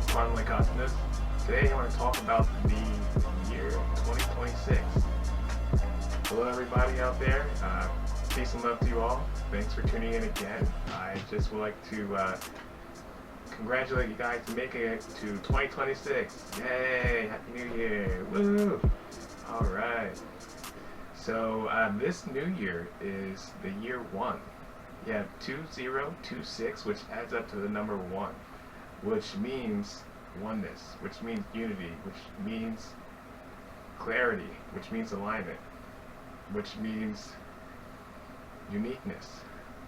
From Lightcode. Today I want to talk about the year 2026. Hello everybody out there, peace and love to you all. Thanks for tuning in again. I just would like to congratulate you guys for making it to 2026. Yay! Happy New Year! Woo! Alright. So this new year is the year 1. You have 2026, which adds up to the number 1. Which means oneness, which means unity, which means clarity, which means alignment, which means uniqueness,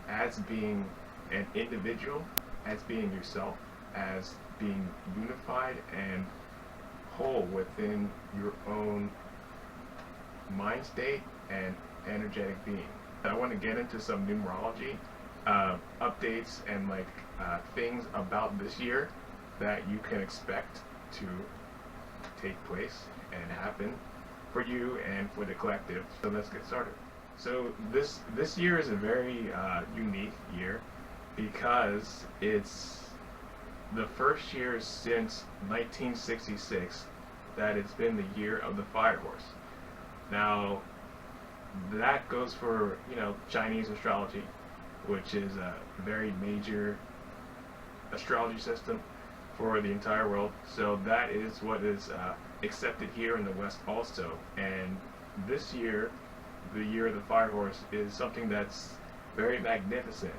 as being an individual, as being yourself, as being unified and whole within your own mind state and energetic being. I want to get into some numerology updates and things about this year that you can expect to take place and happen for you and for the collective. So let's get started. So this year is a very unique year because it's the first year since 1966 that it's been the year of the fire horse. Now that goes for Chinese astrology, which is a very major astrology system for the entire world. So that is what is accepted here in the West also. And this year, the year of the fire horse, is something that's very magnificent.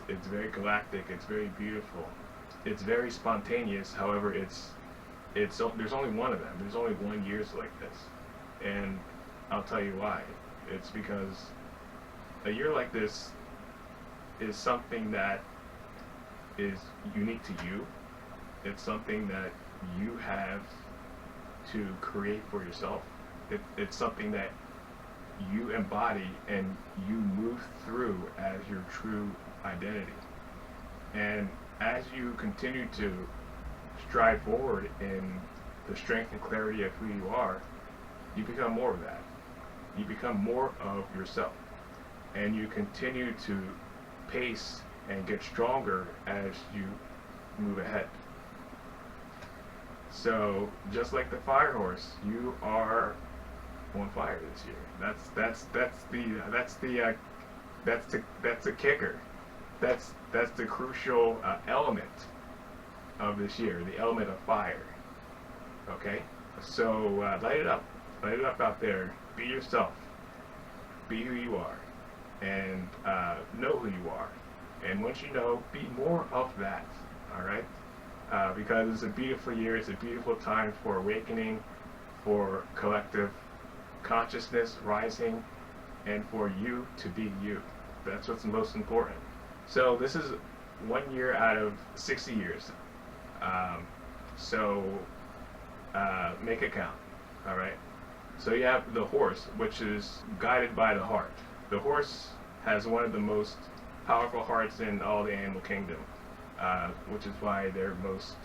It's very galactic. It's very beautiful. It's very spontaneous. However, there's only one of them. There's only one year like this, and I'll tell you why. It's because a year like this is something that is unique to you. It's something that you have to create for yourself. It's something that you embody and you move through as your true identity. And as you continue to strive forward in the strength and clarity of who you are, you become more of that. You become more of yourself. And you continue to pace and get stronger as you move ahead. So just like the fire horse, you are on fire this year. That's the kicker. That's the crucial element of this year, the element of fire. Okay, so light it up out there. Be yourself. Be who you are, and know who you are. And once you know, be more of that. All right. Because it's a beautiful year, it's a beautiful time for awakening, for collective consciousness rising, and for you to be you. That's what's most important. So this is 1 year out of 60 years. Make it count. All right. So you have the horse, which is guided by the heart. The horse has one of the most powerful hearts in all the animal kingdom. Which is why they're most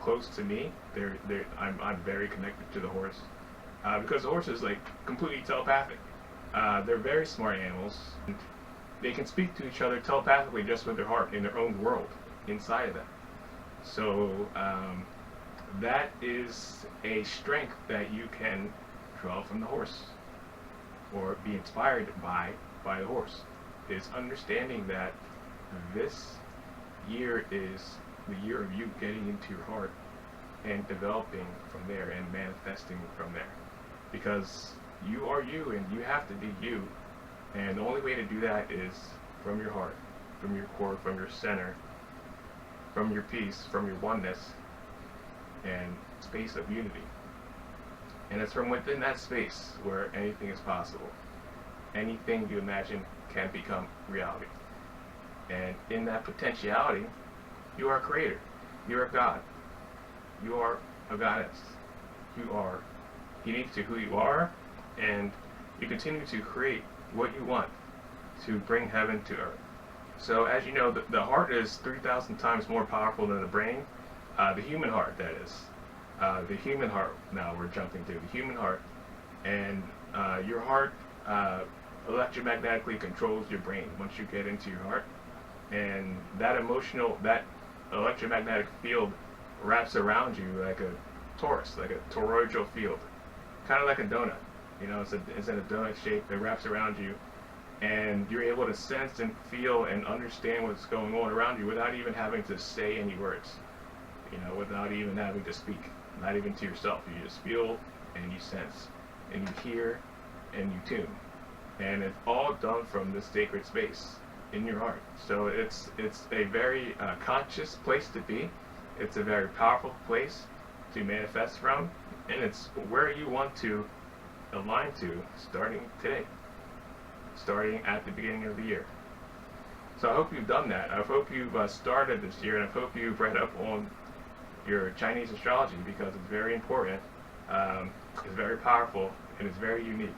close to me. I'm very connected to the horse because the horse is completely telepathic. They're very smart animals. They can speak to each other telepathically just with their heart in their own world inside of them. So that is a strength that you can draw from the horse or be inspired by the horse. Is understanding that this year is the year of you getting into your heart and developing from there and manifesting from there, because you are you and you have to be you, and the only way to do that is from your heart, from your core, from your center, from your peace, from your oneness and space of unity. And it's from within that space where anything is possible. anything you imagine can become reality. And in that potentiality, you are a creator. You're a god. You are a goddess. You are unique to who you are, and you continue to create what you want to bring heaven to earth. So as you know, the heart is 3,000 times more powerful than the brain. The human heart, that is. The human heart, now we're jumping to the human heart. And your heart electromagnetically controls your brain once you get into your heart. And that electromagnetic field wraps around you like a torus, like a toroidal field. Kind of like a donut. You know, it's in a donut shape that wraps around you. And you're able to sense and feel and understand what's going on around you without even having to say any words. You know, without even having to speak. Not even to yourself. You just feel and you sense. And you hear and you tune. And it's all done from this sacred space in your heart. So it's a very conscious place to be. It's a very powerful place to manifest from. And it's where you want to align to starting today. Starting at the beginning of the year. So I hope you've done that. I hope you've started this year, and I hope you've read up on your Chinese astrology, because it's very important, it's very powerful, and it's very unique.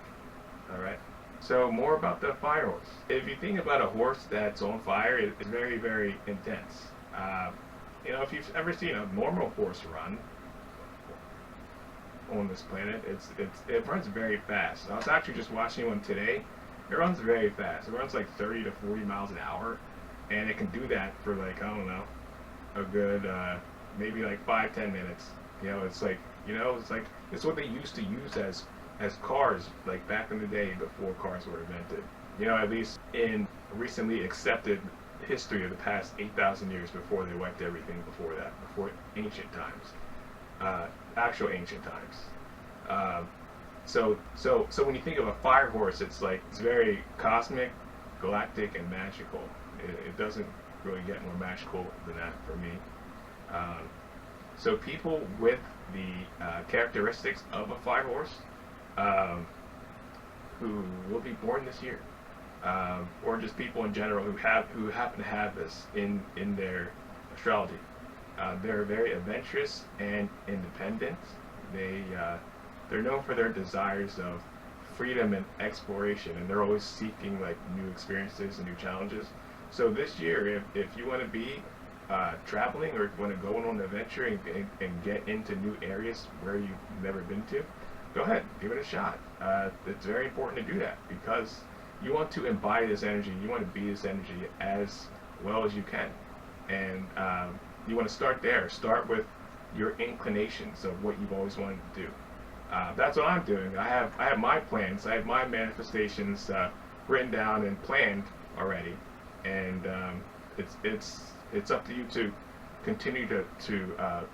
Alright? So more about the fire horse. If you think about a horse that's on fire, it's very, very intense. You know, if you've ever seen a normal horse run on this planet, it runs very fast. I was actually just watching one today. It runs very fast. It runs like 30 to 40 miles an hour, and it can do that for like, I don't know, a good maybe like 5-10 minutes. You know, it's like, you know, it's what they used to use as cars, like back in the day before cars were invented. You know, at least in recently accepted history of the past 8,000 years before they wiped everything before that, before ancient times, actual ancient times. So when you think of a fire horse, it's very cosmic, galactic, and magical. It doesn't really get more magical than that for me. So people with the characteristics of a fire horse, who will be born this year, or just people in general who happen to have this in their astrology, they're very adventurous and independent. They're known for their desires of freedom and exploration, and they're always seeking like new experiences and new challenges. So this year, if you want to be traveling, or if you want to go on an adventure and get into new areas where you've never been to, go ahead, give it a shot. It's very important to do that, because you want to embody this energy. You want to be this energy as well as you can, and you want to start there. Start with your inclinations of what you've always wanted to do. That's what I'm doing. I have my plans. I have my manifestations written down and planned already, and it's up to you to continue to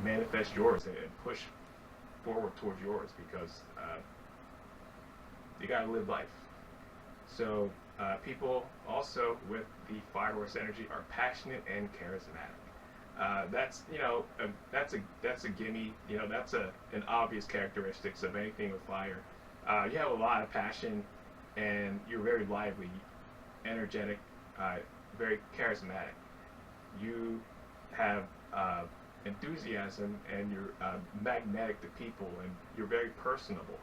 manifest yours and push forward towards yours, because you gotta live life. So people also with the fire horse energy are passionate and charismatic. That's that's a gimme. You know, that's an obvious characteristics of anything with fire. You have a lot of passion, and you're very lively, energetic, very charismatic. You have enthusiasm, and you're magnetic to people, and you're very personable.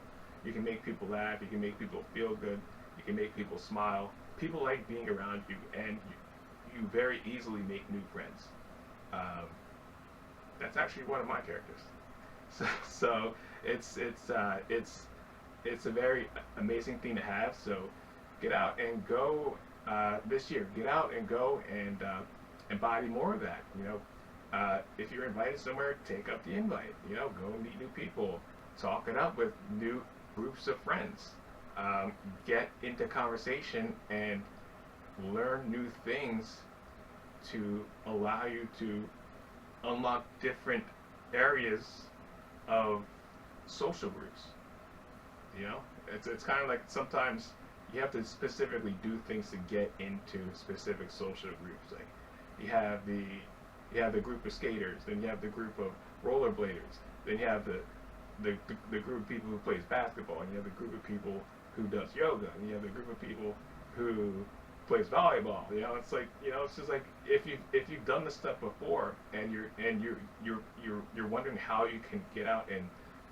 You can make people laugh. You can make people feel good. You can make people smile. People like being around you, and you very easily make new friends. That's actually one of my characters. So it's a very amazing thing to have. So get out and go this year. Get out and go and embody more of that. You know, if you're invited somewhere, take up the invite. You know, go meet new people, talk it up with new groups of friends. Get into conversation and learn new things to allow you to unlock different areas of social groups. You know, it's kind of like sometimes you have to specifically do things to get into specific social groups. Like you have the group of skaters, then you have the group of rollerbladers, then you have the group of people who plays basketball, and you have the group of people who does yoga, and you have a group of people who plays volleyball. It's like, it's just like if you've done this stuff before, and you're wondering how you can get out and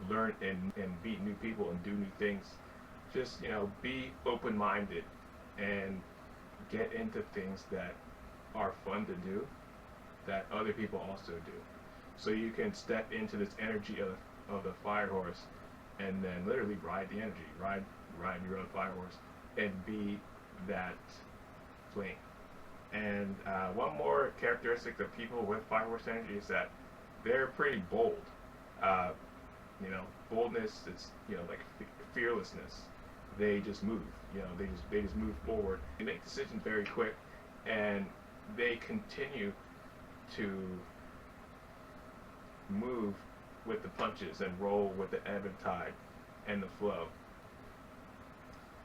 learn and meet new people and do new things. Just be open-minded and get into things that are fun to do, that other people also do, so you can step into this energy of the fire horse, and then literally ride the energy, ride your own fire horse, and be that flame. And one more characteristic of people with fire horse energy is that they're pretty bold. Boldness, it's like fearlessness. They just move. They just move forward. They make decisions very quick, and they continue to move with the punches and roll with the ebb and tide and the flow.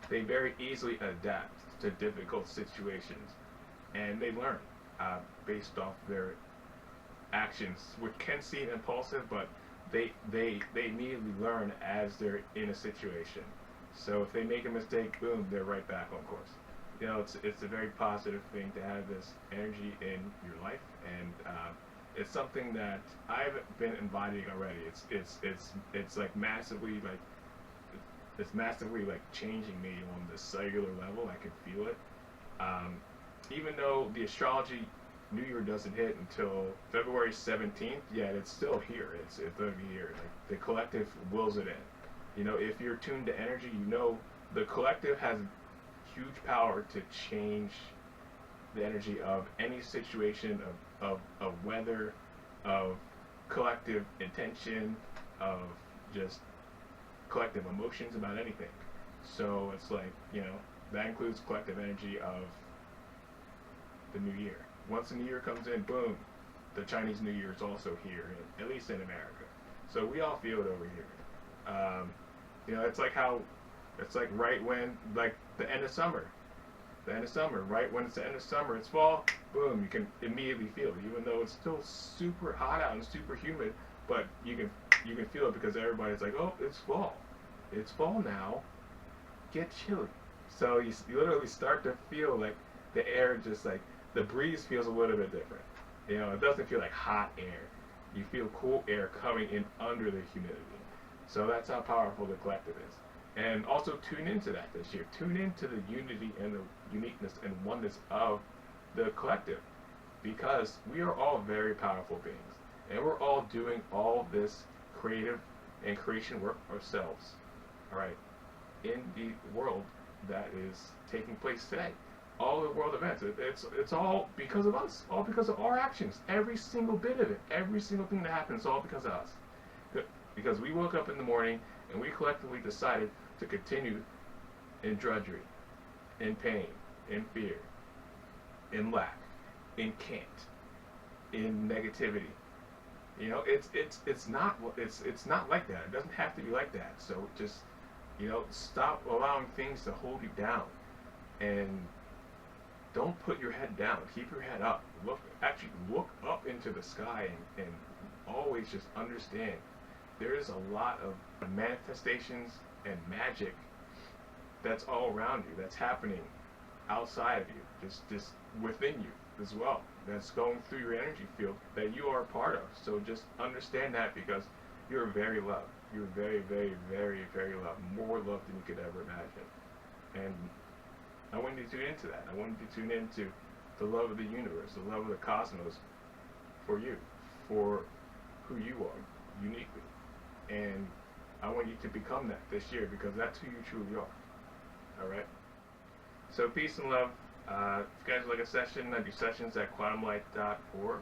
They very easily adapt to difficult situations, and they learn based off their actions, which can seem impulsive, but they immediately learn as they're in a situation. So if they make a mistake, boom, they're right back on course. It's a very positive thing to have this energy in your life, and it's something that I've been embodying already. It's like massively changing me on the cellular level. I can feel it. Even though the astrology New Year doesn't hit until February 17th, yet it's still here. It's going to be here. Like, the collective wills it in. If you're tuned to energy, the collective has huge power to change the energy of any situation, of weather, of collective intention, of just collective emotions about anything. So it's like, that includes collective energy of the new year. Once the new year comes in, boom, the Chinese New Year is also here, at least in America. So we all feel it over here. It's like right when, like the end of summer, right when it's the end of summer, it's fall, boom, you can immediately feel it, even though it's still super hot out and super humid, but you can feel it because everybody's like, oh, it's fall now, get chilly. So you literally start to feel like the air, just like the breeze feels a little bit different. It doesn't feel like hot air. You feel cool air coming in under the humidity. So that's how powerful the collective is. And also tune into that this year. Tune into the unity and the uniqueness and oneness of the collective, because we are all very powerful beings, and we're all doing all this creative and creation work ourselves, all right, in the world that is taking place today. All the world events, it's all because of us, all because of our actions. Every single bit of it, every single thing that happens, all because of us. Because we woke up in the morning and we collectively decided to continue in drudgery, in pain, in fear, in lack, in can't, in negativity. It's not like that. It doesn't have to be like that. So just stop allowing things to hold you down, and don't put your head down. Keep your head up. Look up into the sky, and always just understand there is a lot of manifestations and magic that's all around you, that's happening outside of you, just within you as well, that's going through your energy field that you are a part of. So just understand that, because you're very loved. You're very, very, very, very loved. More loved than you could ever imagine. And I want you to tune into that. I want you to tune into the love of the universe, the love of the cosmos for you, for who you are uniquely. And I want you to become that this year, because that's who you truly are. All right? So peace and love. If you guys would like a session, I do sessions at quantumlight.org.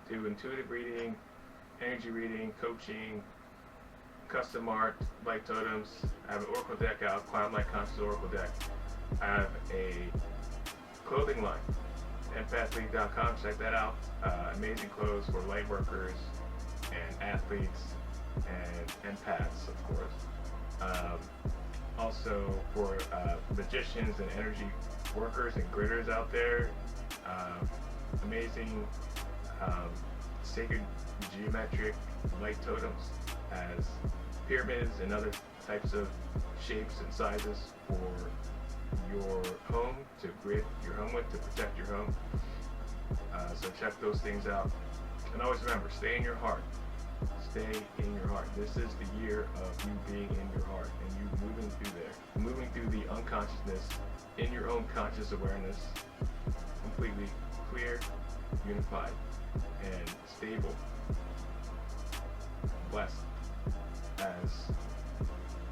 Do intuitive reading, energy reading, coaching, custom art, light totems. I have an oracle deck out, Quantum Light Conscious Oracle deck. I have a clothing line, empathleague.com. Check that out. Amazing clothes for light workers and athletes and empaths, of course. Also for magicians and energy workers and gritters out there. Amazing sacred geometric light totems as pyramids and other types of shapes and sizes for your home, to grid your home with, to protect your home. So check those things out. And always remember, stay in your heart. Stay in your heart. This is the year of you being in your heart and you moving through there. Moving through the unconsciousness in your own conscious awareness, completely clear, unified, and stable, blessed as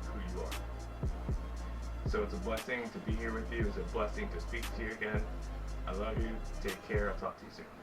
who you are. So it's a blessing to be here with you. It's a blessing to speak to you again. I love you. Take care. I'll talk to you soon.